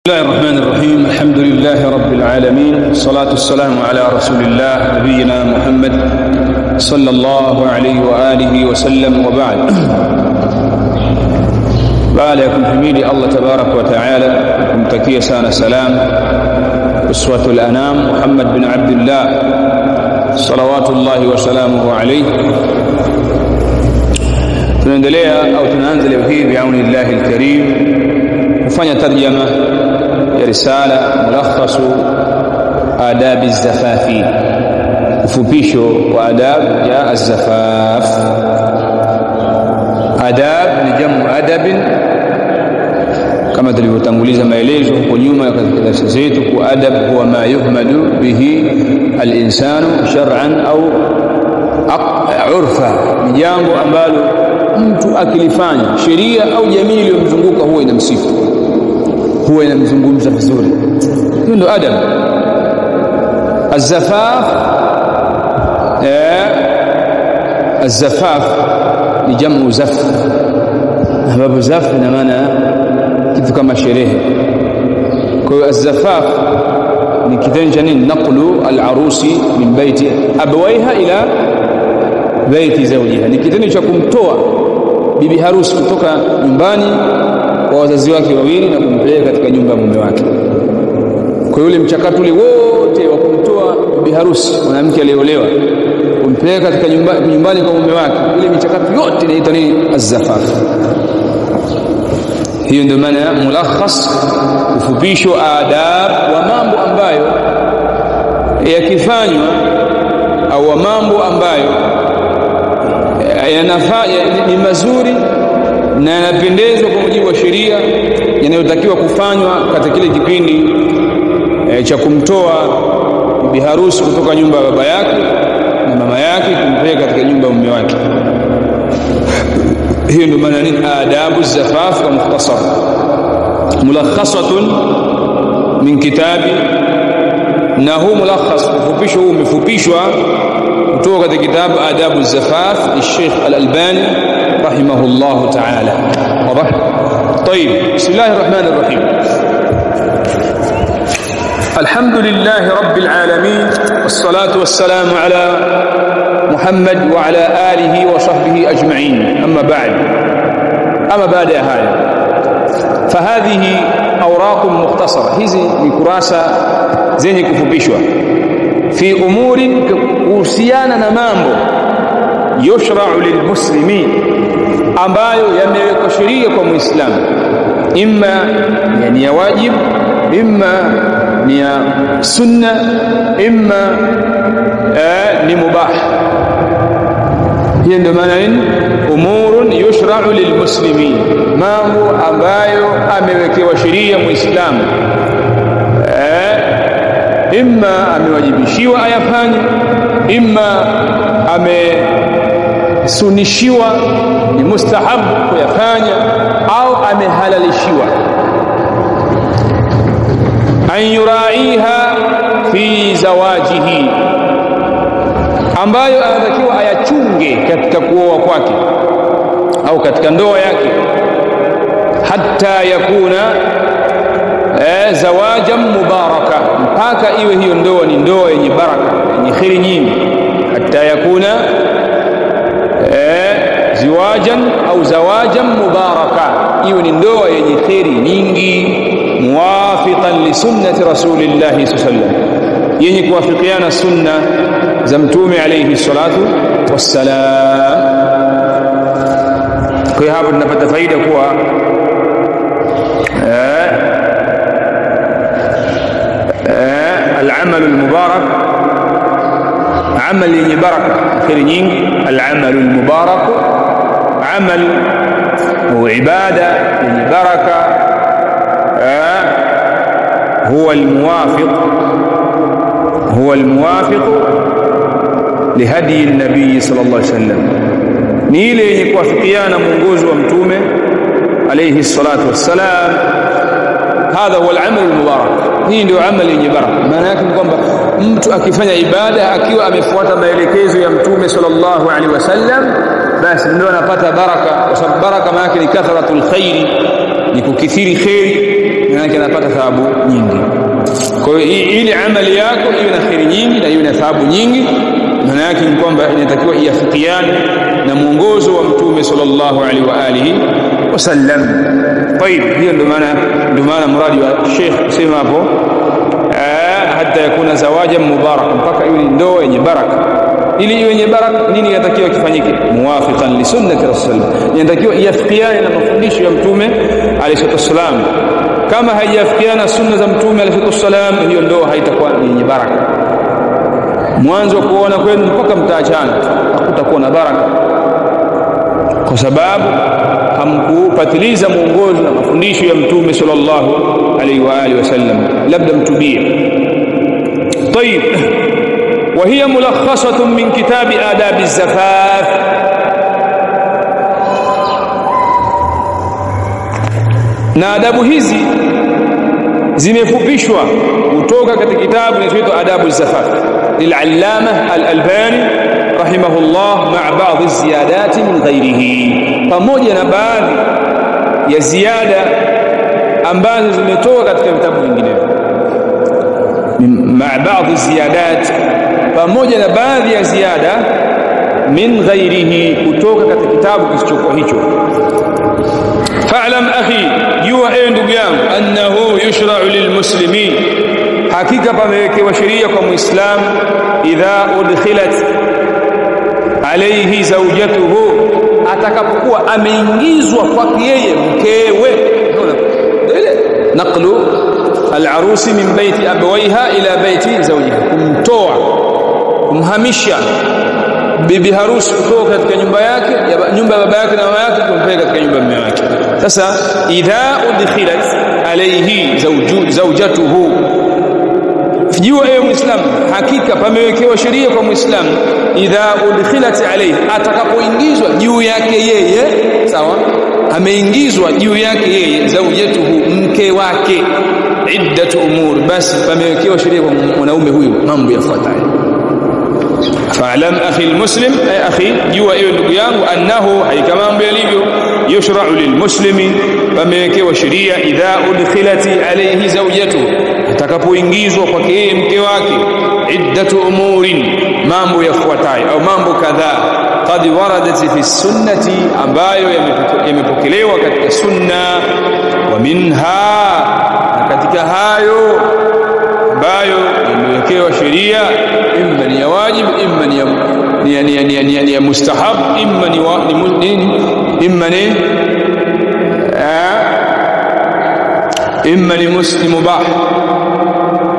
بسم الله الرحمن الرحيم. الحمد لله رب العالمين، الصلاة والسلام على رسول الله نبينا محمد صلى الله عليه وآله وسلم، وبعد. عليكم حميد الله تبارك وتعالى، kumtakia sana salam uswatul anam Muhammad bin Abdullah salawatullahi wa salamuhu alayhi. Tunaendelea au tunaanza leo hii bi'aunillahi alkarim kufanya tarjama ya risala mulakhasu adab az-zafafi, ufupisho wa adab ya az-zafaf. Adab ni jamu adabin, kama tulivyotanguliza maelezo huko nyuma katika darasa zetu, kwa adab huwa ma yuhmadu bihi al-insanu shar'an au urfa, ni jambo ambalo mtu akilifanya sheria au jamii iliyomzunguka huwa inamsifu, huwa inamzungumza vizuri. Hiyo ndio adab. Az-zafaf, az-zafaf ni jamu zaf, ambapo zaf ina maana kitu kama sherehe. Kwa hiyo az-zafaf ni kitendo cha nini? Naqlu al-arusi min baiti abawaiha ila baiti zawjiha, ni kitendo cha kumtoa bibi harusi kutoka nyumbani kwa wazazi wake wawili na kumpeleka katika nyumba ya mume wake. Kwa yule mchakato ule wote wa kumtoa bibi harusi, mwanamke aliyeolewa, kumpeleka katika nyumbani kwa mume wake, ile michakato yote inaitwa nini? Az-zafaf. Hiyo ndio maana ya mulakhas, ufupisho adab wa mambo ambayo yakifanywa au mambo ambayo yanafaa ni mazuri na yanapendezwa kwa mujibu wa sheria, yanayotakiwa kufanywa katika kile kipindi cha kumtoa bibi harusi kutoka nyumba ya baba yake na mama yake kumpeleka katika nyumba ya mume wake. Hiyo ndio maana ni adabu zafaf kwa mukhtasar, mulakhasatun min kitabi. Na huu mulakhas, ufupisho huu umefupishwa kutoka katika kitabu adabu zafaf للشيخ الألباني رحمه الله تعالى. واضح؟ طيب، بسم الله الرحمن الرحيم. الحمد لله رب العالمين، والصلاة والسلام على محمد وعلى آله وصحبه أجمعين. أما بعد هذا، فهذه أوراق مختصرة، hizi ni kurasa zenye kufupishwa, fi umuri, kuhusiana na mambo yushra'u lilmuslimin, ambayo yamewekwa sheria kwa muislamu, imma ni ya wajib, imma ni ya sunna, imma ni mubah. Hiyo ndio maana nini? Umurun yushra'u lilmuslimin, mambo ambayo amewekewa sheria muislamu, imma amewajibishiwa ayafanye, imma amesunishiwa, ni mustahab kuyafanya, au amehalalishiwa. An yuraiha fi zawajihi, ambayo anatakiwa ayachunge katika kuoa kwake au katika ndoa yake, hatta yakuna zawajan mubaraka, mpaka iwe hiyo ndoa ni ndoa yenye baraka, yenye kheri nyingi. Hatta yakuna ziwajan au zawajan mubaraka, iwe ni ndoa yenye kheri nyingi. Muwafiqan li sunnati rasulillah sallallahu alayhi wasallam, yenye kuwafikiana sunna za mtume alayhi salatu wassalam. Kwa hiyo hapo tunapata faida kuwa العمل المبارك عمل yenye baraka, kheri nyingi. العمل المبارك عمل وعباده yenye baraka, هو الموافق لهدي النبي صلى الله عليه وسلم, ni ile yenye kuwafikiana mwongozo wa mtume alayhi salatu wassalam. Hadha huwa al-amal al-mubarak. Hii ndio amali yenye baraka. Maana yake ni kwamba mtu akifanya ibada akiwa amefuata maelekezo ya mtume sallallahu alaihi wasallam, basi ndio anapata baraka, kwa sababu baraka maana yake ni kathratul khairi, ni kukithiri khairi, maana anapata thawabu nyingi. Kwa hiyo ili amali yako iwe na khairi nyingi na iwe na thawabu nyingi, maana yake ni kwamba inatakiwa iafikiane na mwongozo wa Mtume sallallahu alaihi wa alihi wasallam. طيب, hiyo ndio maana mradi wa Sheikh kusema hapo hata yakuna zawajan mubarak, mpaka iwe ndoa yenye baraka. Ili iwe yenye baraka, nini inatakiwa kifanyike? Muwafiqan li sunnati rasul, inatakiwa iafikiane na mafundisho ya Mtume alayhi wasallam. Kama haijafikiana sunna za Mtume alayhi wasallam, hiyo ndoa haitakuwa yenye baraka. Mwanzo kuona kwenu mpaka mtaachana, hakutakuwa na baraka, kwa sababu hamkupatiliza mwongozo na mafundisho ya Mtume sallallahu alaihi wa alihi wasallam. Labda mtubie. طيب, وهي ملخصة من كتاب آداب الزفاف. na adabu hizi zimefupishwa kutoka katika kitabu kinachoitwa Adabu Zafaf lil-Allama al-Albani rahimahullah, ma'a ba'd az-ziyadat min ghayrihi, pamoja na baadhi ya ziada ambazo zimetoka katika vitabu vingine. Ma'a ba'd az-ziyadat, pamoja na baadhi ya ziada, min ghayrihi, kutoka katika kitabu kisichokuwa hicho. Fa'lam akhi, jua ewe ndugu yangu, annahu yushra'u lilmuslimin, hakika pamewekewa sheria kwa muislamu, idha udkhilat alayhi zawjatuhu, atakapokuwa ameingizwa kwake yeye mkewe. Ile naqlu al-arusi min baiti abawaiha ila baiti zawjiha, kumtoa, kumhamisha bibi harusi kutoka katika nyumba yake, nyumba ya baba yake na mama yake, kumpeleka katika nyumba ya mume wake. Sasa idha udkhilat alayhi zawjatuhu, jua ewe muislamu, hakika pamewekewa sheria kwa muislamu, idha udkhilat alayhi, atakapoingizwa juu yake yeye, sawa, ameingizwa juu yake yeye, zawjatuhu, mke wake, iddatu umur, basi pamewekewa sheria kwa mwanaume huyu mambo yafuatayo. Fa'lam akhi almuslim, ay akhi, jua ewe ndugu yangu, annahu, haika mambo yalivyo, yushra'u lilmuslimi, pamewekewa sheria, idha udkhilati alayhi zawjatuhu, atakapoingizwa kwake yeye mke wake, iddatu umurin, mambo yafuatayo au mambo kadhaa, qad waradat fi sunnati, ambayo yamepokelewa katika sunna, wa minha, katika hayo ambayo yamewekewa sheria, imma ni ya wajib, imma ni ya mustahab, imma ni mubah.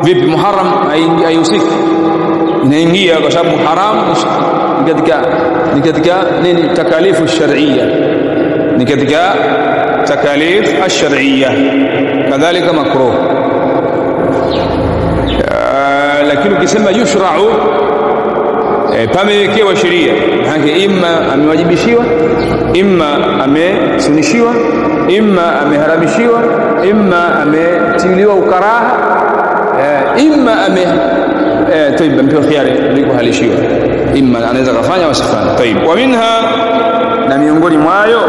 Vipi muharram hayusiki? Inaingia kwa sababu haram ni katika nini? Takalifu shar'iyya, ni katika takalif ash-shar'iyya, kadhalika makruh. Lakini ukisema yushra'u, pamewekewa sheria, maana imma amewajibishiwa, imma amesunishiwa, imma ameharamishiwa, imma ametiliwa ukaraha, imma طيب mpewa khiari kuliko halishiwa, imma anaweza kufanya wasifanye. طيب, wa minha, na miongoni mwayo,